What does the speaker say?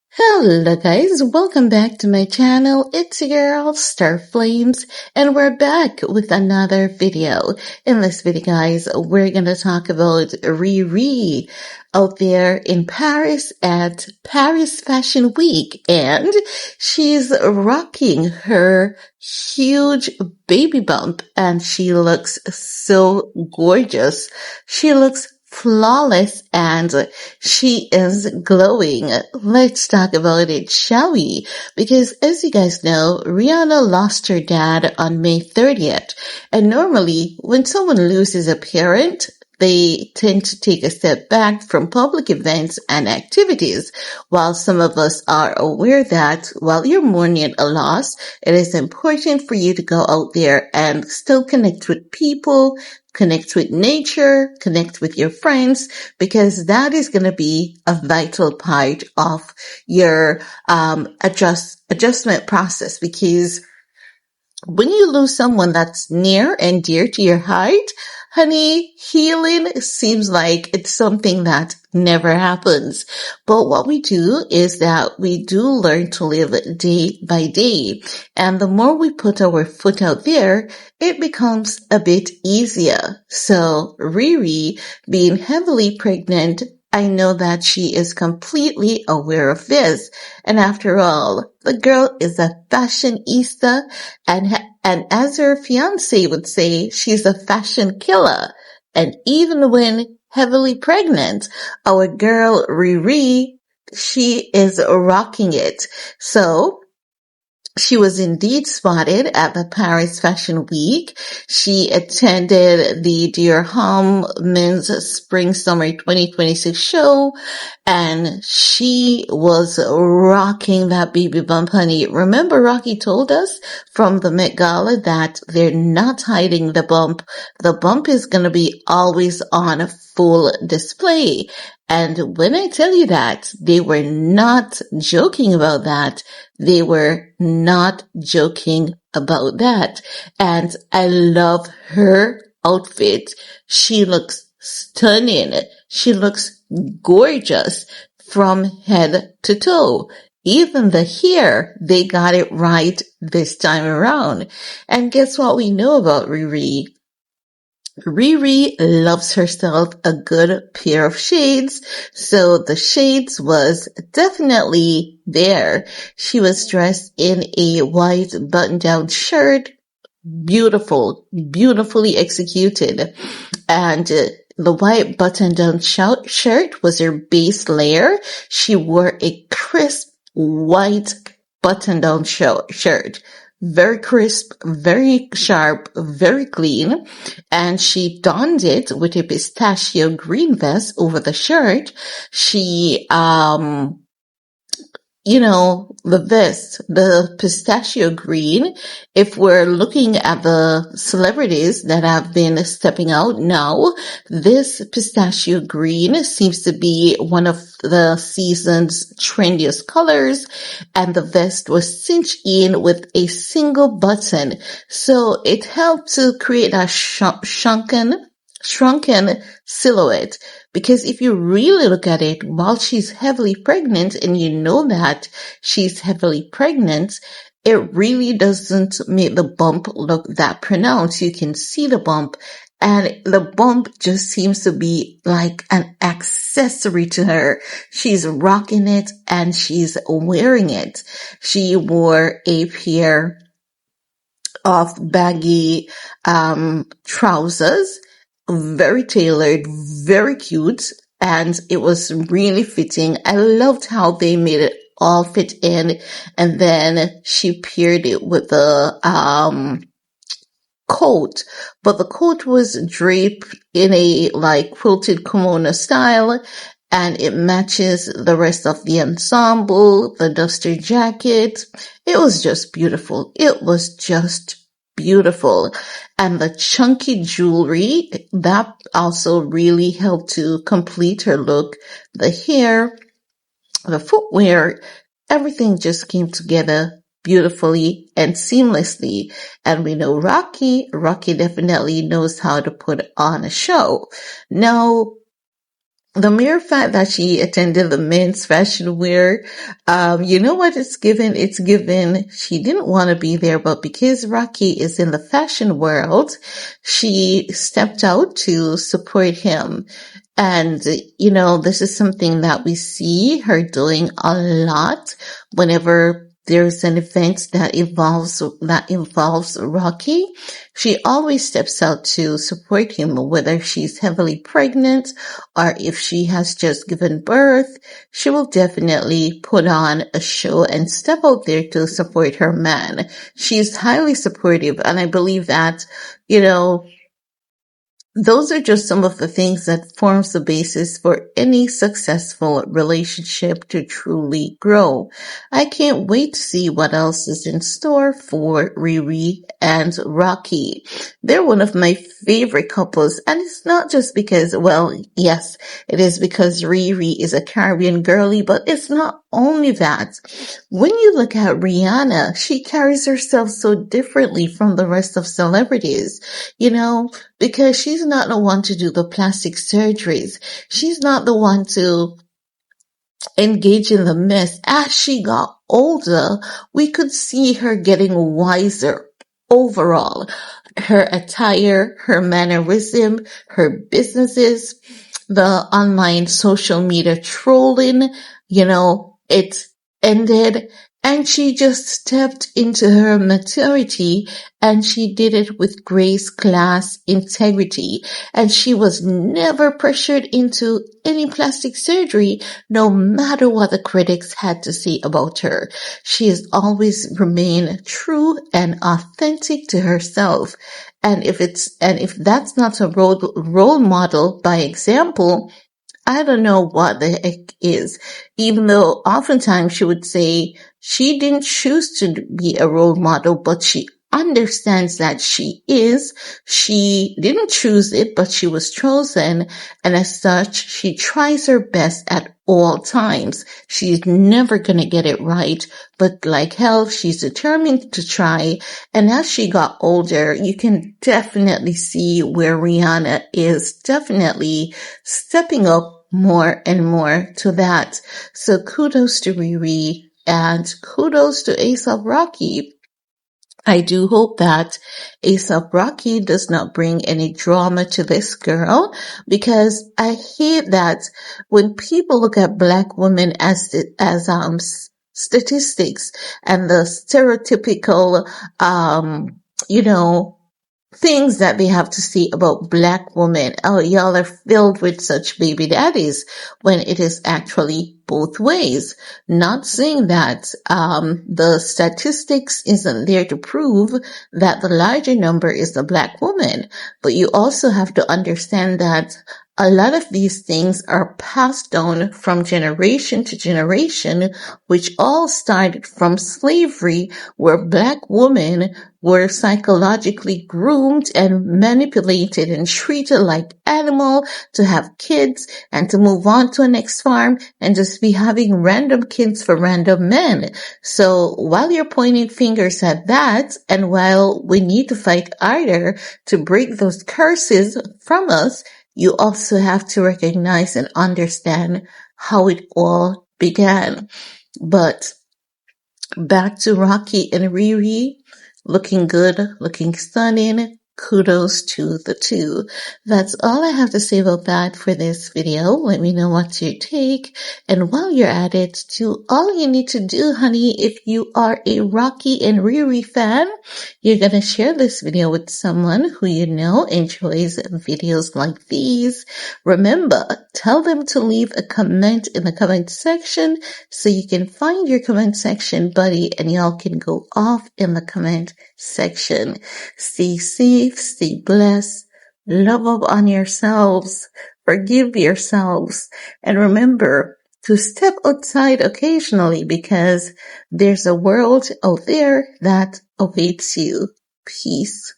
Hello guys, welcome back to my channel. It's your girl Star Flames and we're back with another video. In this video guys, we're gonna talk about Riri out there in Paris at Paris Fashion Week, and she's rocking her huge baby bump and she looks so gorgeous. She looks flawless and she is glowing. Let's talk about it, shall we? Because as you guys know, Rihanna lost her dad on May 30th. And normally when someone loses a parent, they tend to take a step back from public events and activities. While some of us are aware that while you're mourning a loss, it is important for you to go out there and still connect with people, connect with nature, connect with your friends, because that is going to be a vital part of your adjustment process. Because when you lose someone that's near and dear to your heart, honey, healing seems like it's something that never happens. But what we do is that we do learn to live day by day. And the more we put our foot out there, it becomes a bit easier. So Riri, being heavily pregnant, I know that she is completely aware of this. And after all, the girl is a fashionista, and as her fiance would say, she's a fashion killer. And even when heavily pregnant, our girl Riri, she is rocking it. So she was indeed spotted at the Paris Fashion Week. She attended the Dior Homme Spring Summer 2026 show, and she was rocking that baby bump, honey. Remember Rocky told us from the Met Gala that they're not hiding the bump. The bump is going to be always on full display. And when I tell you that, they were not joking about that. They were not joking about that. And I love her outfit. She looks stunning. She looks gorgeous from head to toe. Even the hair, they got it right this time around. And guess what we know about Riri? Riri loves herself a good pair of shades, so the shades was definitely there. She was dressed in a white button-down shirt, beautifully executed, and the white button-down shirt was her base layer. She wore a crisp white button-down shirt. Very crisp, very sharp, very clean, and she donned it with a pistachio green vest over the shirt. She, the vest, the pistachio green, if we're looking at the celebrities that have been stepping out now, this pistachio green seems to be one of the season's trendiest colors, and the vest was cinched in with a single button. So it helped to create a shrunken silhouette, because if you really look at it, while she's heavily pregnant and you know that she's heavily pregnant, it really doesn't make the bump look that pronounced. You can see the bump, and the bump just seems to be like an accessory to her. She's rocking it and she's wearing it. She wore a pair of baggy trousers, very tailored, very cute, and it was really fitting. I loved how they made it all fit in, and then she paired it with the coat, but the coat was draped in a like quilted kimono style, and it matches the rest of the ensemble, the duster jacket. It was just beautiful. It was just beautiful. And the chunky jewelry, that also really helped to complete her look. The hair, the footwear, everything just came together beautifully and seamlessly. And we know Rocky definitely knows how to put on a show. Now, the mere fact that she attended the men's fashion wear, you know what it's given? It's given she didn't want to be there, but because Rocky is in the fashion world, she stepped out to support him. And, this is something that we see her doing a lot whenever there's an event that involves Rocky. She always steps out to support him, whether she's heavily pregnant or if she has just given birth. She will definitely put on a show and step out there to support her man. She's highly supportive, and I believe that, you know, those are just some of the things that forms the basis for any successful relationship to truly grow. I can't wait to see what else is in store for Riri and Rocky. They're one of my favorite couples, and it's not just because, well, yes, it is because Riri is a Caribbean girly, but it's not only that. When you look at Rihanna, she carries herself so differently from the rest of celebrities. Because she's not the one to do the plastic surgeries. She's not the one to engage in the mess. As she got older, we could see her getting wiser overall. Her attire, her mannerism, her businesses, the online social media trolling, it ended, and she just stepped into her maturity, and she did it with grace, class, integrity, and she was never pressured into any plastic surgery, no matter what the critics had to say about her. She has always remained true and authentic to herself. And if that's not a role model by example, I don't know what the heck is. Even though oftentimes she would say she didn't choose to be a role model, but she understands that she is. She didn't choose it, but she was chosen. And as such, she tries her best at all times. She's never going to get it right, but like hell, she's determined to try. And as she got older, you can definitely see where Rihanna is definitely stepping up more and more to that. So kudos to Riri and kudos to A$AP Rocky. I do hope that A$AP Rocky does not bring any drama to this girl, because I hate that when people look at black women as statistics and the stereotypical you know things that they have to say about black women. Oh, y'all are filled with such baby daddies, when it is actually both ways. Not saying that the statistics isn't there to prove that the larger number is the black woman, but you also have to understand that a lot of these things are passed down from generation to generation, which all started from slavery, where black women were psychologically groomed and manipulated and treated like animal to have kids and to move on to a next farm and just be having random kids for random men. So while you're pointing fingers at that, and while we need to fight harder to break those curses from us, you also have to recognize and understand how it all began. But back to Rocky and Riri, looking good, looking stunning. Kudos to the two. That's all I have to say about that for this video. Let me know what's your take. And while you're at it, do all you need to do, honey, if you are a Rocky and Riri fan, you're going to share this video with someone who you know enjoys videos like these. Remember, tell them to leave a comment in the comment section so you can find your comment section buddy and y'all can go off in the comment section. Stay safe, stay blessed, love up on yourselves, forgive yourselves, and remember to step outside occasionally, because there's a world out there that awaits you. Peace.